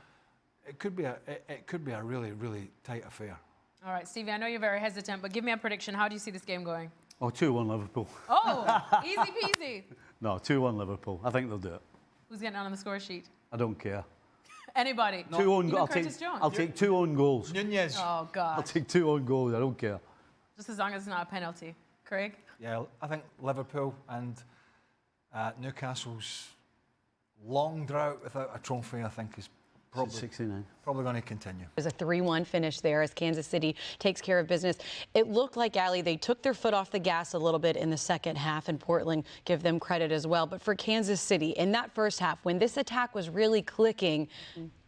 it could be a really, really tight affair. All right, Stevie, I know you're very hesitant, but give me a prediction. How do you see this game going? Oh, 2-1 Liverpool. Oh, easy peasy. No, 2-1 Liverpool. I think they'll do it. Who's getting on the score sheet? I don't care. Anybody? No. 2 own goals. I'll take 2 own goals. Nunez. Oh, God. I'll take 2 own goals. I don't care. Just as long as it's not a penalty. Craig? Yeah, I think Liverpool and Newcastle's long drought without a trophy, I think, is probably going to continue. There's a 3-1 finish there as Kansas City takes care of business. It looked like, Ali, they took their foot off the gas a little bit in the second half, and Portland give them credit as well. But for Kansas City, in that first half, when this attack was really clicking,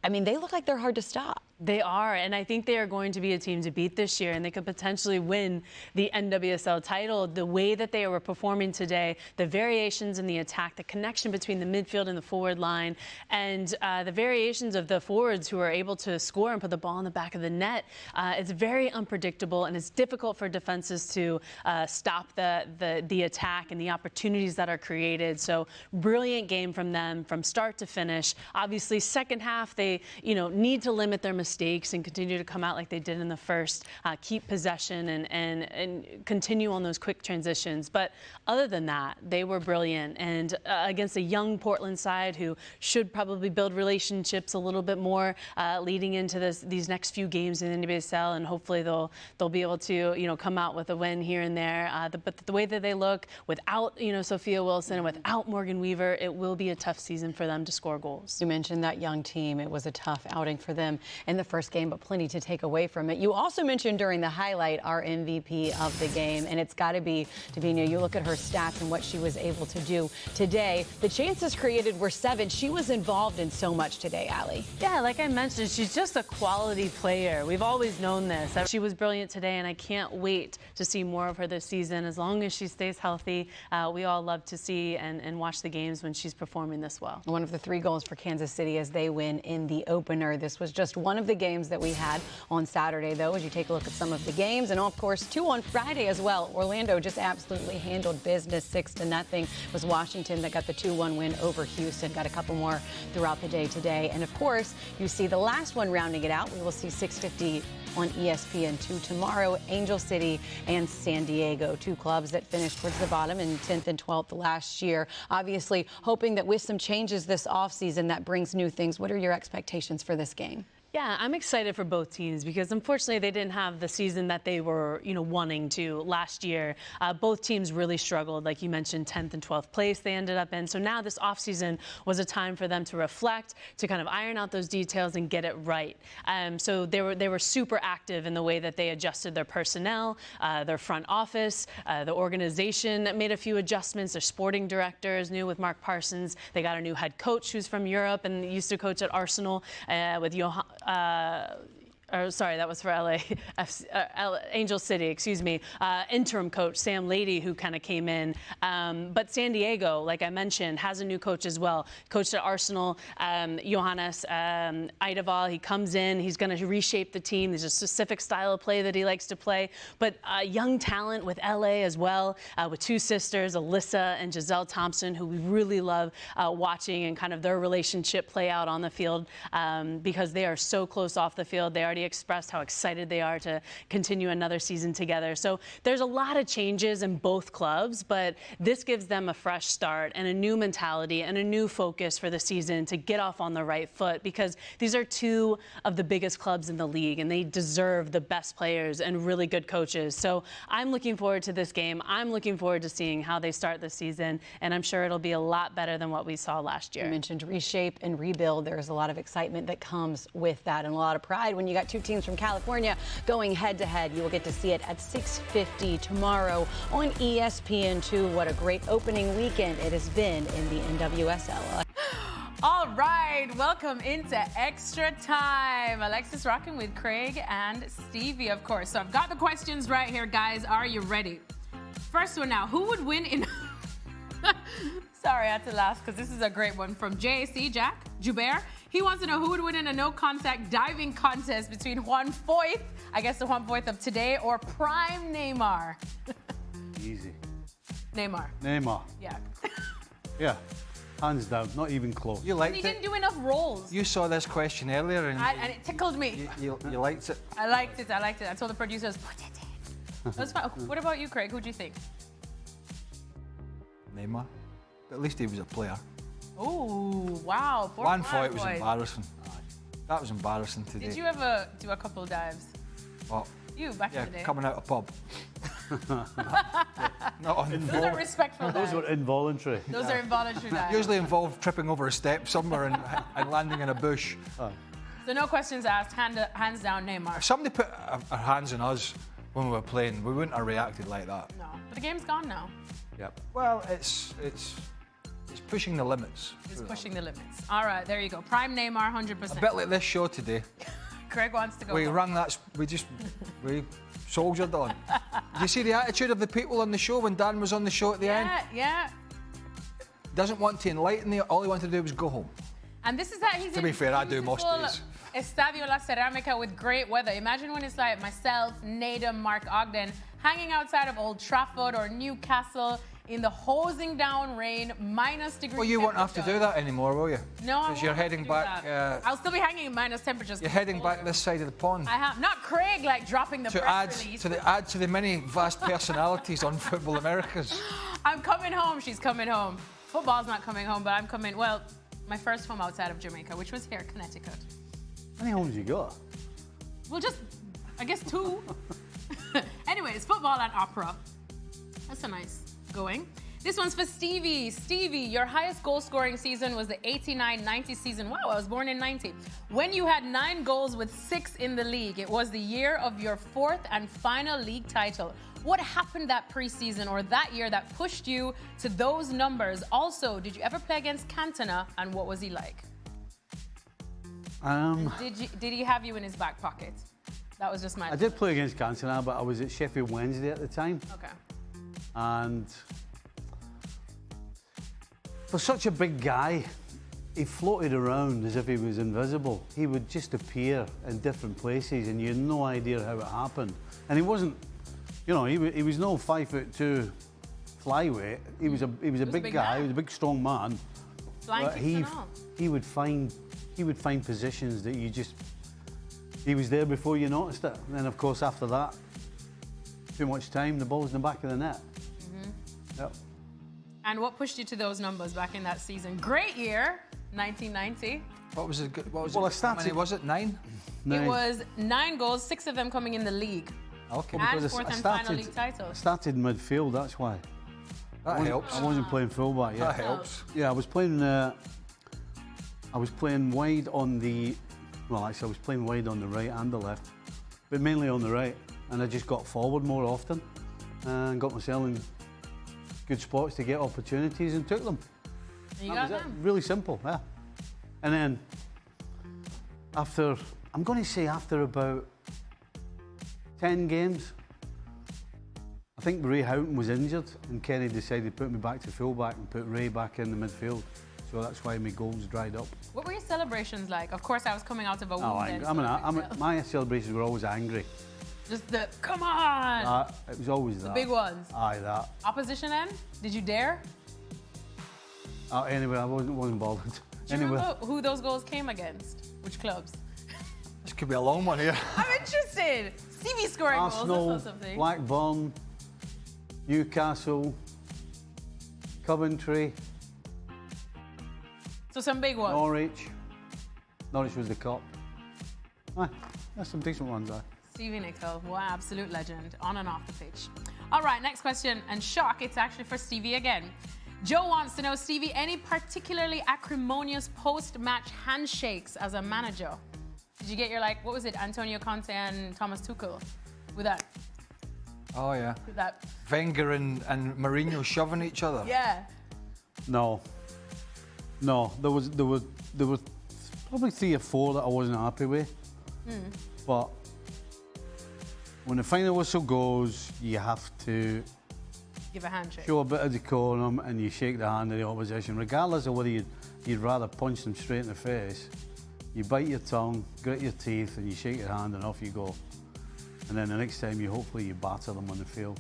I mean, they look like they're hard to stop. They are, and I think they are going to be a team to beat this year, and they could potentially win the NWSL title. The way that they were performing today, the variations in the attack, the connection between the midfield and the forward line, and the variations of the forwards who are able to score and put the ball in the back of the net, it's very unpredictable, and it's difficult for defenses to stop the attack and the opportunities that are created. So brilliant game from them from start to finish. Obviously, second half, they need to limit their mistakes and continue to come out like they did in the first, keep possession and continue on those quick transitions. But other than that, they were brilliant. And against a young Portland side who should probably build relationships a little bit more leading into these next few games in the NWSL, and hopefully they'll be able to come out with a win here and there. But the way that they look without Sophia Wilson and without Morgan Weaver, it will be a tough season for them to score goals. You mentioned that young team. It was a tough outing for them in the first game, but plenty to take away from it. You also mentioned during the highlight our MVP of the game, and it's got to be Davina. You look at her stats and what she was able to do today. The chances created were 7. She was involved in so much today, Ali. Yeah, like I mentioned, she's just a quality player. We've always known this. She was brilliant today, and I can't wait to see more of her this season. As long as she stays healthy, we all love to see and watch the games when she's performing this well. One of the 3 goals for Kansas City as they win in the opener. This was just one of the games that we had on Saturday, though, as you take a look at some of the games. And, of course, 2 on Friday as well. Orlando just absolutely handled business 6-0. It was Washington that got the 2-1 win over Houston. Got a couple more throughout the day today. And, of course, you see the last one rounding it out. We will see 6:50 on ESPN2 tomorrow. Angel City and San Diego, 2 clubs that finished towards the bottom in 10th and 12th last year. Obviously, hoping that with some changes this offseason, that brings new things. What are your expectations for this game? Yeah, I'm excited for both teams because unfortunately they didn't have the season that they were, wanting to last year. Both teams really struggled, like you mentioned, 10th and 12th place they ended up in. So now this offseason was a time for them to reflect, to kind of iron out those details and get it right. So they were super active in the way that they adjusted their personnel, their front office, the organization made a few adjustments. Their sporting directors, new with Mark Parsons. They got a new head coach who's from Europe and used to coach at Arsenal with Johan. That was for Angel City, excuse me. Interim coach Sam Lady, who kind of came in. But San Diego, like I mentioned, has a new coach as well. Coached at Arsenal, Johannes Eideval. He comes in, he's going to reshape the team. There's a specific style of play that he likes to play. But young talent with LA as well, with 2 sisters, Alyssa and Giselle Thompson, who we really love watching and kind of their relationship play out on the field because they are so close off the field. They already expressed how excited they are to continue another season together. So there's a lot of changes in both clubs, but this gives them a fresh start and a new mentality and a new focus for the season to get off on the right foot because these are 2 of the biggest clubs in the league and they deserve the best players and really good coaches. So I'm looking forward to this game. I'm looking forward to seeing how they start the season, and I'm sure it'll be a lot better than what we saw last year. You mentioned reshape and rebuild. There's a lot of excitement that comes with that and a lot of pride when you got 2 teams from California going head-to-head. You will get to see it at 6:50 tomorrow on ESPN2. What a great opening weekend it has been in the NWSL. All right, welcome into Extra Time. Alexis rocking with Craig and Stevie, of course. So I've got the questions right here, guys. Are you ready? First one now. Who would win in... Sorry, I had to laugh because this is a great one from JAC, Jack Joubert. He wants to know who would win in a no-contact diving contest between Juan Foyth, I guess the Juan Foyth of today, or prime Neymar. Easy. Neymar. Yeah. Yeah. Hands down. Not even close. You liked He it? didn't do enough rolls. You saw this question earlier and it tickled me. you liked it? I liked it. I told the producers, put it in. That's fine. What about you, Craig? Who do you think? Neymar. But at least he was a player. Oh, wow. Poor Juan Juan Foyth was Foyth. embarrassing. That was embarrassing today. Did you ever do a couple dives? What? You, back in the day. Coming out of pub. Not on Those are respectful dives. Those were involuntary. Those are involuntary dives. Usually involve tripping over a step somewhere and landing in a bush. So no questions asked. Hands down, Neymar. If somebody put our hands on us when we were playing, we wouldn't have reacted like that. No, but the game's gone now. Yep. Well, it's pushing the limits. It's pushing the limits. All right, there you go. Prime Neymar, 100%. A bit like this show today. Craig wants to go. We home. rang that. We soldiered on. Did you see the attitude of the people on the show when Dan was on the show at the end? Yeah. Doesn't want to enlighten you. All he wanted to do was go home. And this is that he's To be fair, I do most beautiful days. Estadio La Ceramica with great weather. Imagine when it's like myself, Nadam, Mark Ogden, hanging outside of Old Trafford or Newcastle in the hosing down rain, -degree Well, you won't have to do that anymore, will you? No, I Because you're won't heading do back. that. I'll still be hanging in minus temperatures. You're heading back this side of the pond. I have not Craig like dropping the To press release. add to the many vast personalities on Football Americas. I'm coming home. She's coming home. Football's not coming home, but I'm coming. Well, my first home outside of Jamaica, which was here, Connecticut. How many homes you got? Well, I guess 2. Anyways, football and opera. That's a nice going. This one's for Stevie. Stevie, your highest goal-scoring season was the 89-90 season. Wow, I was born in 90. When you had 9 goals with 6 in the league. It was the year of your 4th and final league title. What happened that preseason or that year that pushed you to those numbers? Also, did you ever play against Cantona, and what was he like? Did he have you in his back pocket? That was just my... I did play against Cantona, but I was at Sheffield Wednesday at the time. Okay. And for such a big guy, he floated around as if he was invisible. He would just appear in different places, and you had no idea how it happened. And he wasn't, you know, he was no 5'2" flyweight. He was a big guy. He was a big, strong man. Flying But kicks and all. he would find positions that he was there before you noticed it. And then, of course, after that, too much time, the ball's in the back of the net. Yep. And what pushed you to those numbers back in that season? Great year, 1990. What was it? Well, I How started- many was it? 9? It was 9 goals, 6 of them coming in the league. Okay. And Because fourth I and final started- league I titles. started midfield, that's why. That helps. I wasn't playing fullback yet. That helps. Yeah, I was playing wide on the, well, actually, I was playing wide on the right and the left, but mainly on the right. And I just got forward more often and got myself in good spots to get opportunities and took them. And you That got was it. them. Really simple, yeah. And then after, I'm going to say after about 10 games, I think Ray Houghton was injured and Kenny decided to put me back to fullback and put Ray back in the midfield. So that's why my goals dried up. What were your celebrations like? Of course, I was coming out of a wound. then, so My celebrations were always angry. just the, come on! It was always that. Big ones. Aye, that. Opposition end? Did you dare? Anyway, I wasn't bothered. Do you Anyway, remember who those goals came against? Which clubs? This could be a long one here. I'm interested. Stevie scoring goals, Arsenal, that's not something. Blackburn, Newcastle, Coventry, So some big ones. Norwich. Norwich was the cup. Aye, that's some decent ones, aye. Stevie Nicol, what an absolute legend, on and off the pitch. All right, next question, and shock, it's actually for Stevie again. Joe wants to know, Stevie, any particularly acrimonious post-match handshakes as a manager? Did you get your, like, what was it, Antonio Conte and Thomas Tuchel? With that, Oh, yeah. with that, Wenger and Mourinho shoving each other. yeah. No, there were probably 3 or 4 that I wasn't happy with. But when the final whistle goes, you have to Give a handshake. show a bit of decorum and you shake the hand of the opposition, regardless of whether you'd rather punch them straight in the face. You bite your tongue, grit your teeth, and you shake your hand, and off you go. And then the next time, hopefully you batter them on the field.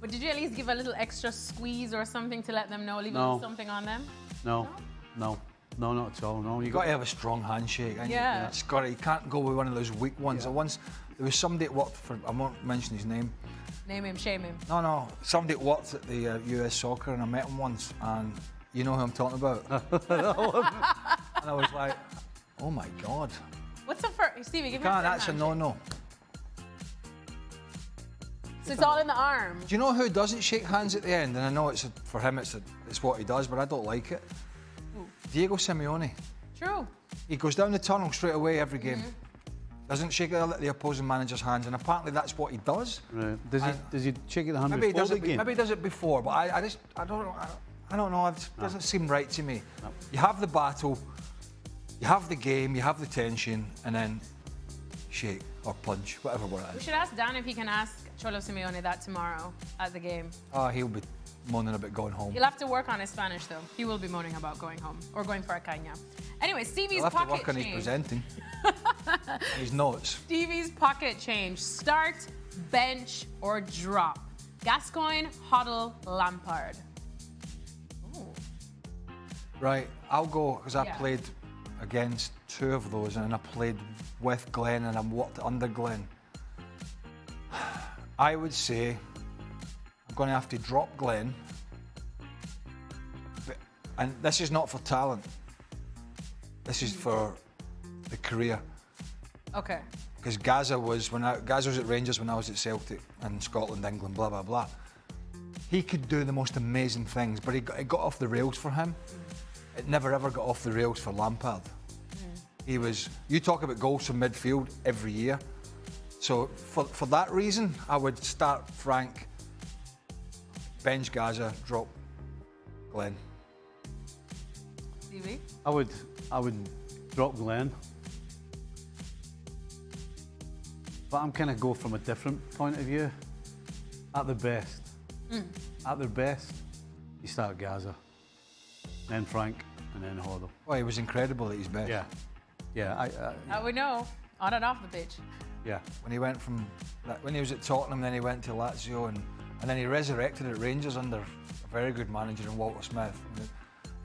But did you at least give a little extra squeeze or something to let them know, leave a No. little something on them? No, not at all. No, You've got to have a strong handshake. And Yeah. It's got to, you can't go with one of those weak ones. There was somebody that worked for, I won't mention his name. Name him, shame him. No, somebody that worked at the US Soccer, and I met him once, and you know who I'm talking about. And I was like, oh my God. What's the first, Stevie, give me Can't, a that's a handshake. no-no. So it's all in the arm. Do you know who doesn't shake hands at the end? And I know for him it's what he does, but I don't like it. Diego Simeone. True. He goes down the tunnel straight away every game. Doesn't shake the opposing manager's hands, and apparently that's what he does. Right. Does he shake the hand Maybe he before does the it. game? Maybe he does it before, but I don't know. It doesn't seem right to me. No. You have the battle, you have the game, you have the tension, and then shake or punch, whatever word it We is. should ask Dan if he can ask Cholo Simeone that tomorrow at the game. He'll be moaning about going home. He'll have to work on his Spanish, though. He will be moaning about going home or going for a caña. Anyway, Stevie's He'll have to pocket work on his change. presenting. His notes. Stevie's pocket change. Start, bench, or drop. Gascoigne, Hoddle, Lampard. Ooh. Right, I'll go because I Yeah. played against 2 of those, and I played with Glenn, and I worked under Glenn. I would say I'm going to have to drop Glenn, and this is not for talent. This is for the career. Okay. Because Gaza was at Rangers when I was at Celtic and Scotland, England, blah blah blah. He could do the most amazing things, but it got off the rails for him. It never ever got off the rails for Lampard. He was. You talk about goals from midfield every year. So for that reason, I would start Frank, bench Gaza, drop Glenn. Stevie? I would drop Glenn. But I'm kind of go from a different point of view. At their best, you start Gaza, then Frank, and then Hoddle. Well, he was incredible at his best. Yeah. Yeah. We know, on and off the pitch. Yeah. When he went from, when he was at Tottenham, then he went to Lazio, and then he resurrected at Rangers under a very good manager in Walter Smith. And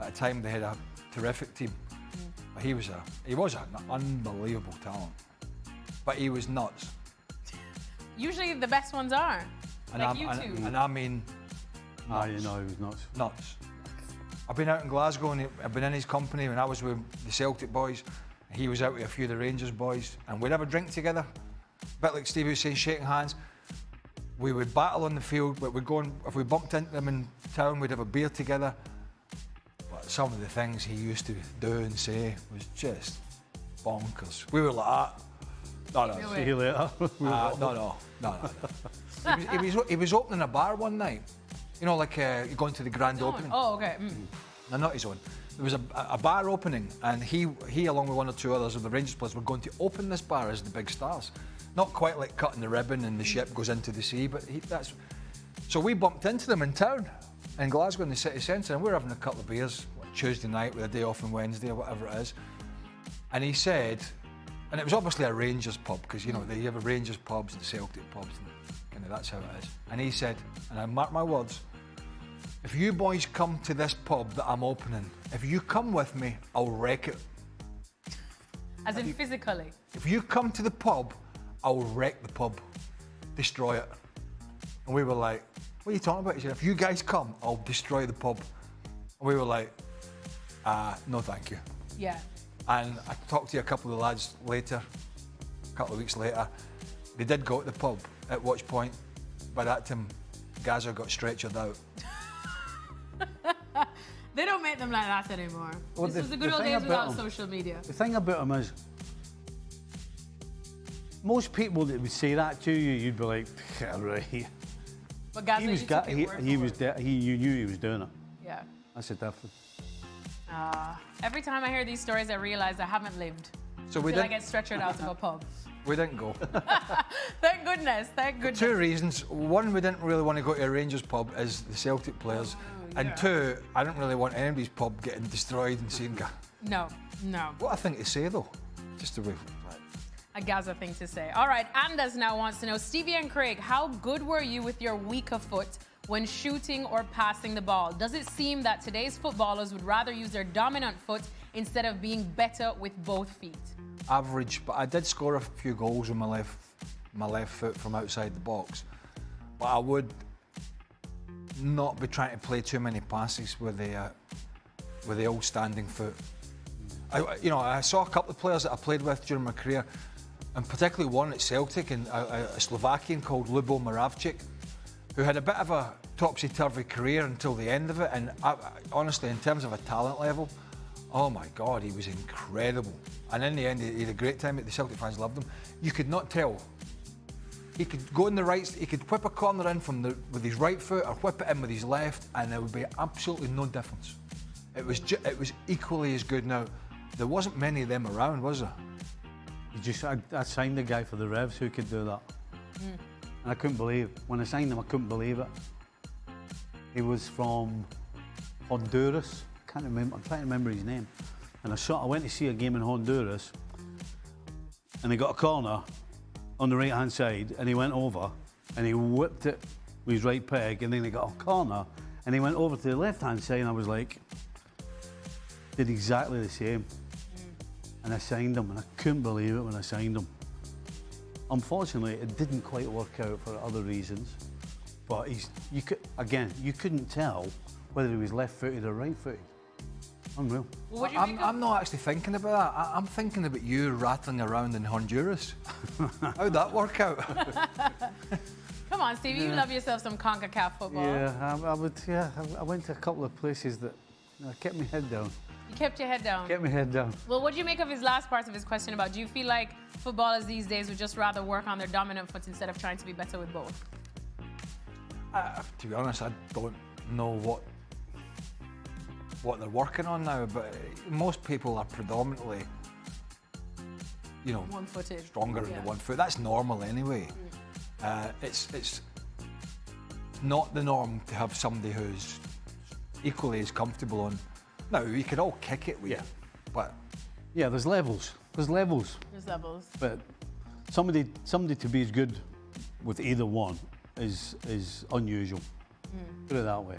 at a time they had a terrific team. But he was an unbelievable talent. But he was nuts. Usually the best ones are. Like you two. And I mean, nuts. You know, he was nuts. Nuts. I've been out in Glasgow and I've been in his company when I was with the Celtic boys. He was out with a few of the Rangers boys, and we'd have a drink together. A bit like Stevie was saying, shaking hands. We would battle on the field, but we'd go and, if we bumped into them in town, we'd have a beer together. But some of the things he used to do and say was just bonkers. We were like, no. See you later. No. He was opening a bar one night. You know, like going to the grand opening. Oh, okay. No, not his own. There was a bar opening, and he along with one or two others of the Rangers players were going to open this bar as the big stars. Not quite like cutting the ribbon and the ship goes into the sea, but so we bumped into them in town, in Glasgow in the city centre, and we were having a couple of beers Tuesday night with a day off on Wednesday or whatever it is. And he said, and it was obviously a Rangers pub, because you know they have a Rangers pubs and Celtic pubs, and kind of that's how it is. And he said, and I mark my words, if you boys come to this pub that I'm opening, if you come with me, I'll wreck it. As in physically? If you come to the pub, I'll wreck the pub, destroy it. And we were like, what are you talking about? He said, if you guys come, I'll destroy the pub. And we were like, no thank you. Yeah. And I talked to a couple of the lads later, a couple of weeks later. They did go to the pub at Watch Point. By that time, Gaza got stretchered out. They don't make them like that anymore. Well, this was the good old days without social media. The thing about him is, most people that would say that to you, you'd be like, yeah, right. But Gaza, you took it word for word. You knew he was doing it. Yeah. That's the difference. Every time I hear these stories, I realise I haven't lived. So until I get stretchered out of a pub. We didn't go. Thank goodness, thank goodness. Two reasons. One, we didn't really want to go to a Rangers pub as the Celtic players. And two, I didn't really want anybody's pub getting destroyed and seeing... No. What a thing to say, though. Just a way... A Gaza thing to say. All right, Anders now wants to know, Stevie and Craig, how good were you with your weaker foot when shooting or passing the ball? Does it seem that today's footballers would rather use their dominant foot instead of being better with both feet? Average, but I did score a few goals with my left foot from outside the box. But I would not be trying to play too many passes with the old standing foot. I saw a couple of players that I played with during my career, and particularly one at Celtic, and a Slovakian called Lubo Moravcik, who had a bit of a topsy-turvy career until the end of it. And honestly, in terms of a talent level, oh my God, he was incredible. And in the end, he had a great time. The Celtic fans loved him. You could not tell. He could go in the right, he could whip a corner in with his right foot or whip it in with his left, and there would be absolutely no difference. It was equally as good. Now, there wasn't many of them around, was there? I signed a guy for the Revs who could do that. And I couldn't believe it. When I signed him, I couldn't believe it. He was from Honduras. I can't remember. I'm trying to remember his name. And I went to see a game in Honduras, and he got a corner on the right-hand side, and he went over, and he whipped it with his right peg, and then he got a corner, and he went over to the left-hand side, and I was like, did exactly the same. And I signed him, and I couldn't believe it when I signed him. Unfortunately, it didn't quite work out for other reasons, but you couldn't tell whether he was left-footed or right-footed. Unreal. Well, I'm not actually thinking about that. I'm thinking about you rattling around in Honduras. How'd that work out? Come on, Stevie, you love yourself some CONCACAF football. Yeah, I went to a couple of places that kept my head down. You kept your head down. Kept my head down. Well, what do you make of his last part of his question about, do you feel like footballers these days would just rather work on their dominant foot instead of trying to be better with both? To be honest, I don't know what they're working on now, but most people are predominantly, one-footed, stronger in the one foot. That's normal anyway. It's not the norm to have somebody who's equally as comfortable No, we could all kick it with Yeah. you, but Yeah, there's levels. There's levels. There's levels. But somebody to be as good with either one is unusual. Put it that way.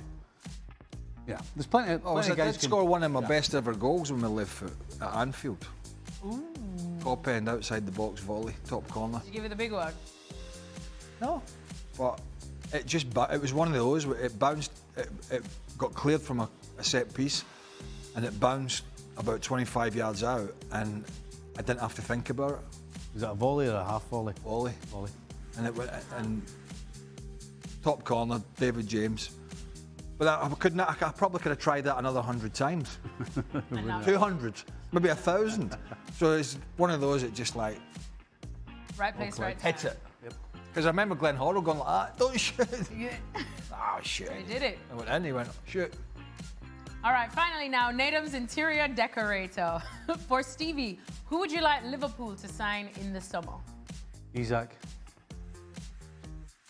Yeah, there's plenty of I guys did score one of my best ever goals on my left foot at Anfield. Top end, outside the box volley, top corner. Did you give it the big one? No, but it was one of those where it bounced. It got cleared from a set piece, and it bounced about 25 yards out, and I didn't have to think about it. Is that a volley or a half volley? Volley. Volley. And it went and top corner, David James. But I probably could have tried that another 100 times. 200, maybe 1,000. So it's one of those that just like Right place, right time. hits it. Because I remember Glenn Horrell going like that, don't shoot. Yeah. Oh shit. He did it. I went in, he went, shoot. All right, finally now, Natum's interior decorator. For Stevie, who would you like Liverpool to sign in the summer? Isaac.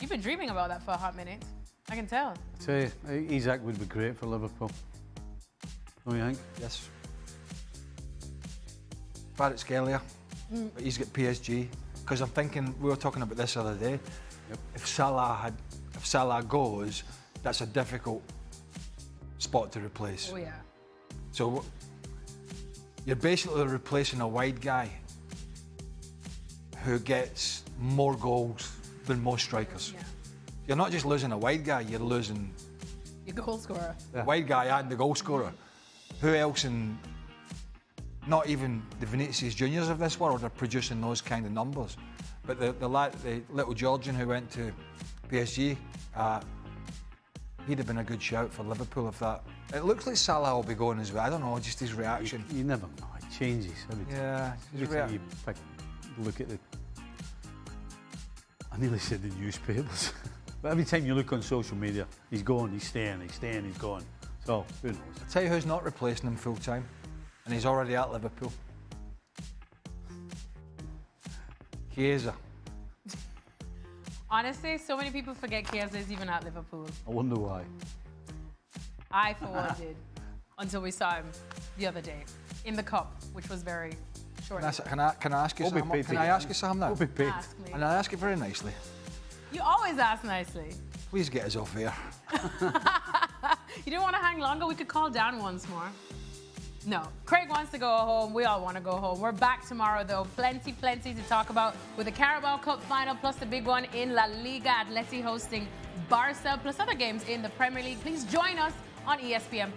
You've been dreaming about that for a hot minute. I can tell. I tell you, Isaac would be great for Liverpool. Don't you think? Yes. Barrett Scalia, but he's got PSG. Because I'm thinking, we were talking about this the other day. Yep. If Salah goes, that's a difficult spot to replace. Oh, yeah. So you're basically replacing a wide guy who gets more goals than most strikers. Yeah. You're not just losing a wide guy, you're losing Your goal scorer. the wide guy and the goal scorer. Who else in, not even the Vinicius Juniors of this world are producing those kind of numbers. But the little Georgian who went to PSG, he'd have been a good shout for Liverpool if that. It looks like Salah will be going as well. I don't know, just his reaction. You never know. It changes every time. Yeah, his Every time you look at the... I nearly said the newspapers. But every time you look on social media, he's going, he's staying, he's going. So, who knows? I'll tell you who's not replacing him full time, and he's already at Liverpool. Chiesa. Honestly, so many people forget Chiesa is even at Liverpool. I wonder why. I, for one, did. Until we saw him the other day in the Cup, which was very short. Can I ask you something? Can I ask you something now? We'll be paid. Ask me. And I ask it very nicely. You always ask nicely. Please get us off air. You didn't want to hang longer? We could call down once more. No. Craig wants to go home. We all want to go home. We're back tomorrow, though. Plenty to talk about with the Carabao Cup Final, plus the big one in La Liga. Atleti hosting Barca, plus other games in the Premier League. Please join us on ESPN+.